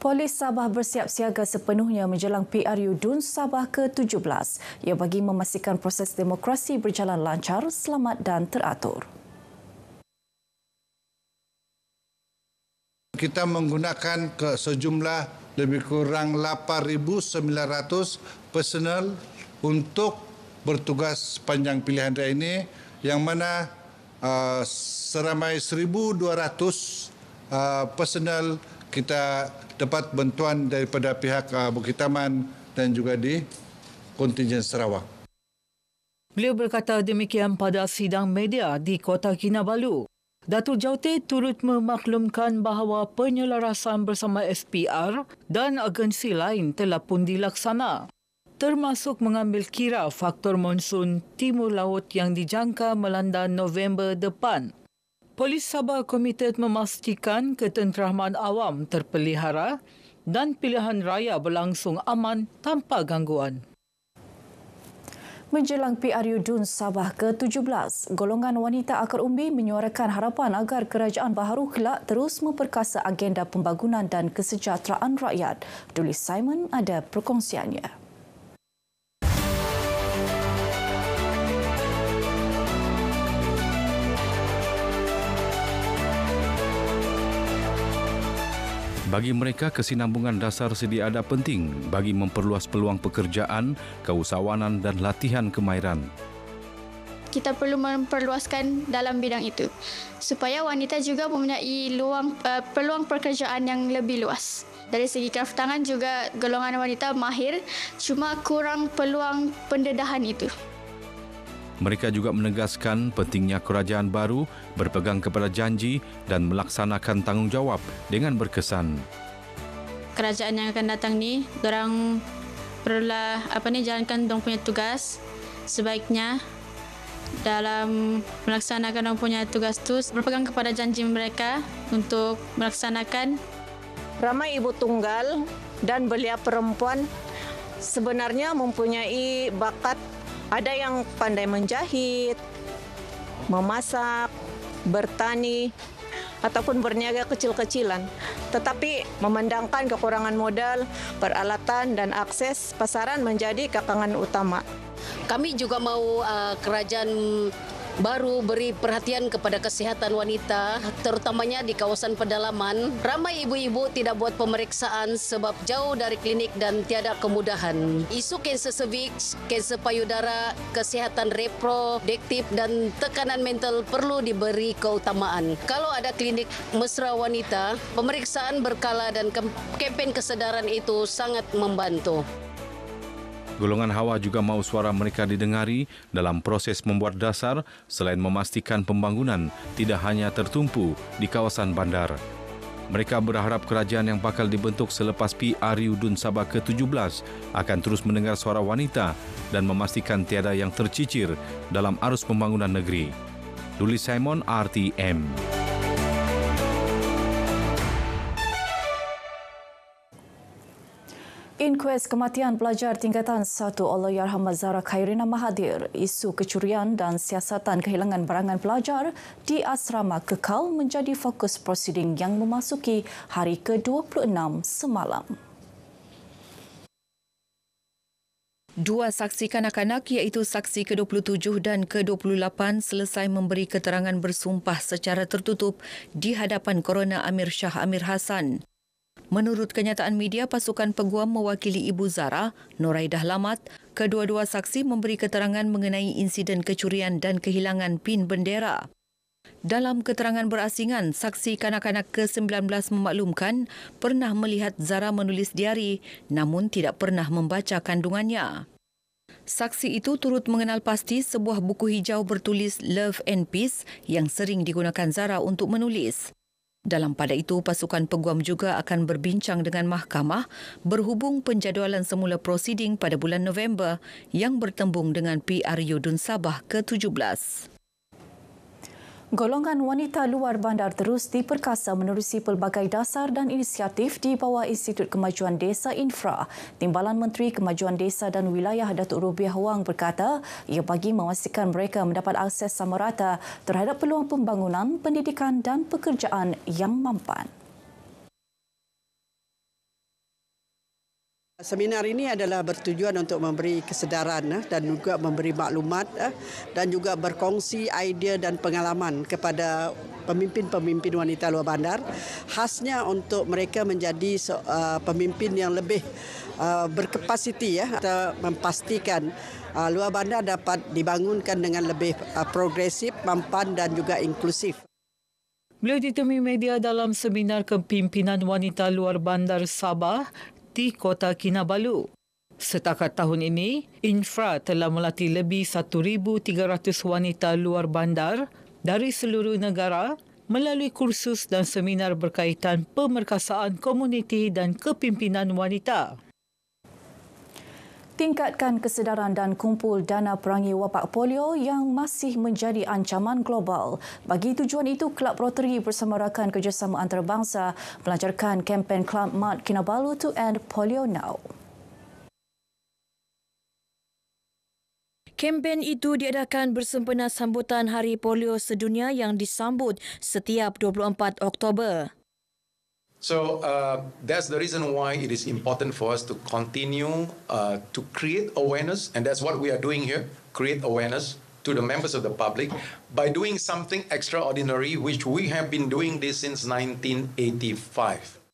Polis Sabah bersiap siaga sepenuhnya menjelang PRU DUN Sabah ke-17. Ia bagi memastikan proses demokrasi berjalan lancar, selamat dan teratur. Kita menggunakan sejumlah lebih kurang 8,900 personel untuk bertugas sepanjang pilihan raya ini, yang mana seramai 1,200 personel kita dapat bantuan daripada pihak Bukit Taman dan juga di kontingen Sarawak. Beliau berkata demikian pada sidang media di Kota Kinabalu. Datuk Jaute turut memaklumkan bahawa penyelarasan bersama SPR dan agensi lain telah pun dilaksana, termasuk mengambil kira faktor monsun timur laut yang dijangka melanda November depan. Polis Sabah komited memastikan ketenteraman awam terpelihara dan pilihan raya berlangsung aman tanpa gangguan. Menjelang PRU DUN Sabah ke-17, golongan wanita akar umbi menyuarakan harapan agar kerajaan baharu kelak terus memperkasa agenda pembangunan dan kesejahteraan rakyat. Duli Simon ada perkongsiannya. Bagi mereka, kesinambungan dasar sedia ada penting bagi memperluas peluang pekerjaan, keusahawanan dan latihan kemahiran. Kita perlu memperluaskan dalam bidang itu supaya wanita juga mempunyai peluang pekerjaan yang lebih luas. Dari segi kraftangan juga golongan wanita mahir, cuma kurang peluang pendedahan itu. Mereka juga menegaskan pentingnya kerajaan baru berpegang kepada janji dan melaksanakan tanggungjawab dengan berkesan. Kerajaan yang akan datang ni, dorang perlulah jalankan dorang punya tugas sebaiknya dalam melaksanakan dorang punya tugas tu, berpegang kepada janji mereka untuk melaksanakan. Ramai ibu tunggal dan belia perempuan sebenarnya mempunyai bakat. Ada yang pandai menjahit, memasak, bertani, ataupun berniaga kecil-kecilan. Tetapi memandangkan kekurangan modal, peralatan dan akses pasaran menjadi kekangan utama. Kami juga mau kerajaan baru beri perhatian kepada kesihatan wanita, terutamanya di kawasan pedalaman. Ramai ibu-ibu tidak buat pemeriksaan sebab jauh dari klinik dan tiada kemudahan. Isu kanser cervix, kanser payudara, kesihatan reproduktif dan tekanan mental perlu diberi keutamaan. Kalau ada klinik mesra wanita, pemeriksaan berkala dan kempen kesedaran itu sangat membantu. Golongan Hawa juga mahu suara mereka didengari dalam proses membuat dasar selain memastikan pembangunan tidak hanya tertumpu di kawasan bandar. Mereka berharap kerajaan yang bakal dibentuk selepas PRU DUN Sabah ke-17 akan terus mendengar suara wanita dan memastikan tiada yang tercicir dalam arus pembangunan negeri. Duli Simon, RTM. Inkues kematian pelajar tingkatan 1 Allahyarham Zahra Khairina Mahathir, isu kecurian dan siasatan kehilangan barangan pelajar di asrama kekal menjadi fokus prosiding yang memasuki hari ke-26 semalam. Dua saksi kanak-kanak iaitu saksi ke-27 dan ke-28 selesai memberi keterangan bersumpah secara tertutup di hadapan Coroner Amir Shah Amir Hassan. Menurut kenyataan media pasukan peguam mewakili Ibu Zahra, Noraidah Lamat, kedua-dua saksi memberi keterangan mengenai insiden kecurian dan kehilangan pin bendera. Dalam keterangan berasingan, saksi kanak-kanak ke-19 memaklumkan pernah melihat Zahra menulis diari namun tidak pernah membaca kandungannya. Saksi itu turut mengenal pasti sebuah buku hijau bertulis Love and Peace yang sering digunakan Zahra untuk menulis. Dalam pada itu, pasukan peguam juga akan berbincang dengan mahkamah berhubung penjadualan semula prosiding pada bulan November yang bertembung dengan PRU DUN Sabah ke-17. Golongan wanita luar bandar terus diperkasa menerusi pelbagai dasar dan inisiatif di bawah Institut Kemajuan Desa Infra. Timbalan Menteri Kemajuan Desa dan Wilayah Datuk Rubiah Wang berkata ia bagi memastikan mereka mendapat akses sama rata terhadap peluang pembangunan, pendidikan dan pekerjaan yang mampan. Seminar ini adalah bertujuan untuk memberi kesedaran dan juga memberi maklumat dan juga berkongsi idea dan pengalaman kepada pemimpin-pemimpin wanita luar bandar. Khasnya untuk mereka menjadi pemimpin yang lebih berkapasiti kita memastikan luar bandar dapat dibangunkan dengan lebih progresif, mampan dan juga inklusif. Beliau ditemui media dalam seminar kepimpinan wanita luar bandar Sabah di Kota Kinabalu. Setakat tahun ini, Infra telah melatih lebih 1,300 wanita luar bandar dari seluruh negara melalui kursus dan seminar berkaitan pemerkasaan komuniti dan kepimpinan wanita. Tingkatkan kesedaran dan kumpul dana perangi wabak polio yang masih menjadi ancaman global. Bagi tujuan itu, Kelab Rotary bersama rakan kerjasama antarabangsa melancarkan kempen Club Mart Kinabalu to End Polio Now. Kempen itu diadakan bersempena sambutan Hari Polio Sedunia yang disambut setiap 24 Oktober. So that's the reason why it is important for us to continue to create awareness, and that's what we are doing here, create awareness to the members of the public by doing something extraordinary, which we have been doing this since 1985.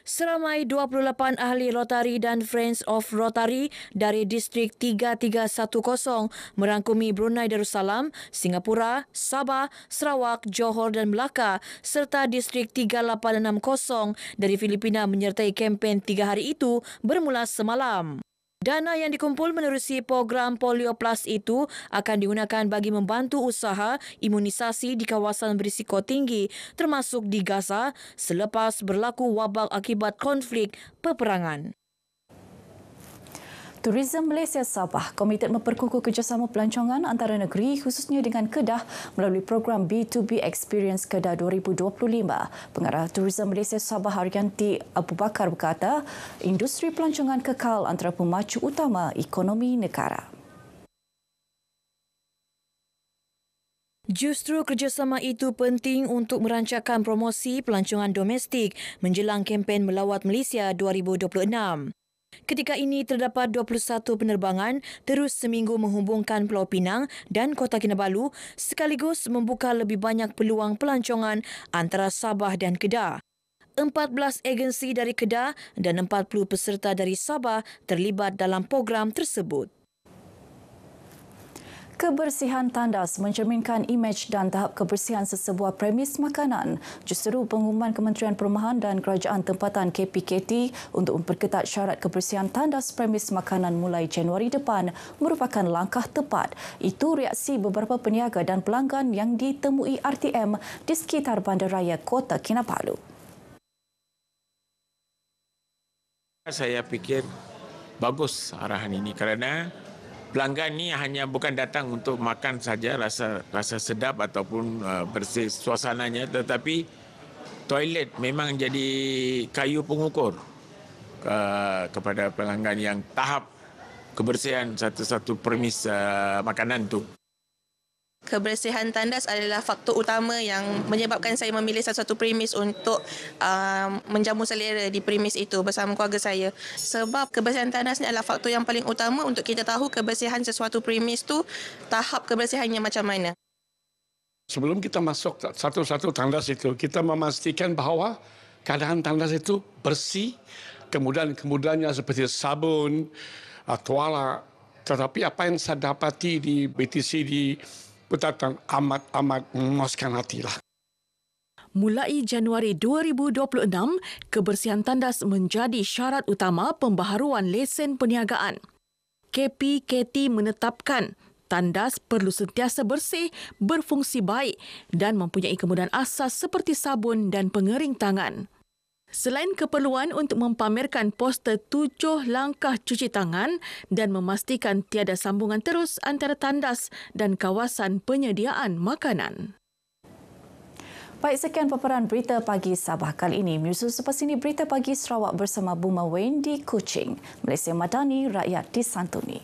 Seramai 28 ahli Rotary dan Friends of Rotary dari Distrik 3310 merangkumi Brunei Darussalam, Singapura, Sabah, Sarawak, Johor dan Melaka serta Distrik 3860 dari Filipina menyertai kempen 3 hari itu bermula semalam. Dana yang dikumpul menerusi program Polio Plus itu akan digunakan bagi membantu usaha imunisasi di kawasan berisiko tinggi termasuk di Gaza selepas berlaku wabak akibat konflik peperangan. Tourism Malaysia Sabah komited memperkukuh kerjasama pelancongan antara negeri khususnya dengan Kedah melalui program B2B Experience Kedah 2025. Pengarah Tourism Malaysia Sabah Haryanti Abu Bakar berkata, industri pelancongan kekal antara pemacu utama ekonomi negara. Justru kerjasama itu penting untuk merancangkan promosi pelancongan domestik menjelang kempen Melawat Malaysia 2026. Ketika ini terdapat 21 penerbangan terus seminggu menghubungkan Pulau Pinang dan Kota Kinabalu sekaligus membuka lebih banyak peluang pelancongan antara Sabah dan Kedah. 14 agensi dari Kedah dan 40 peserta dari Sabah terlibat dalam program tersebut. Kebersihan tandas mencerminkan imej dan tahap kebersihan sesebuah premis makanan. Justeru pengumuman Kementerian Perumahan dan Kerajaan Tempatan KPKT untuk memperketat syarat kebersihan tandas premis makanan mulai Januari depan merupakan langkah tepat. Itu reaksi beberapa peniaga dan pelanggan yang ditemui RTM di sekitar Bandaraya Kota Kinabalu. Saya fikir bagus arahan ini kerana pelanggan ni hanya bukan datang untuk makan saja rasa sedap ataupun bersih suasananya, tetapi toilet memang jadi kayu pengukur kepada pelanggan yang tahap kebersihan satu-satu premis makanan tu. Kebersihan tandas adalah faktor utama yang menyebabkan saya memilih satu-satu premis untuk menjamu selera di premis itu bersama keluarga saya. Sebab kebersihan tandas ni adalah faktor yang paling utama untuk kita tahu kebersihan sesuatu premis tu, tahap kebersihannya macam mana. Sebelum kita masuk satu-satu tandas itu, kita memastikan bahawa keadaan tandas itu bersih, kemudiannya seperti sabun, tuala. Tetapi apa yang saya dapati di BTC di Betatan amat memuaskan hatilah. Mulai Januari 2026, kebersihan tandas menjadi syarat utama pembaharuan lesen perniagaan. KPKT menetapkan tandas perlu sentiasa bersih, berfungsi baik dan mempunyai kemudahan asas seperti sabun dan pengering tangan. Selain keperluan untuk mempamerkan poster 7 langkah cuci tangan dan memastikan tiada sambungan terus antara tandas dan kawasan penyediaan makanan. Baik, sekian paparan berita pagi Sabah kali ini. Menyusul selepas ini berita pagi Sarawak bersama Buma Wayne di Kuching. Malaysia Madani, rakyat disantuni.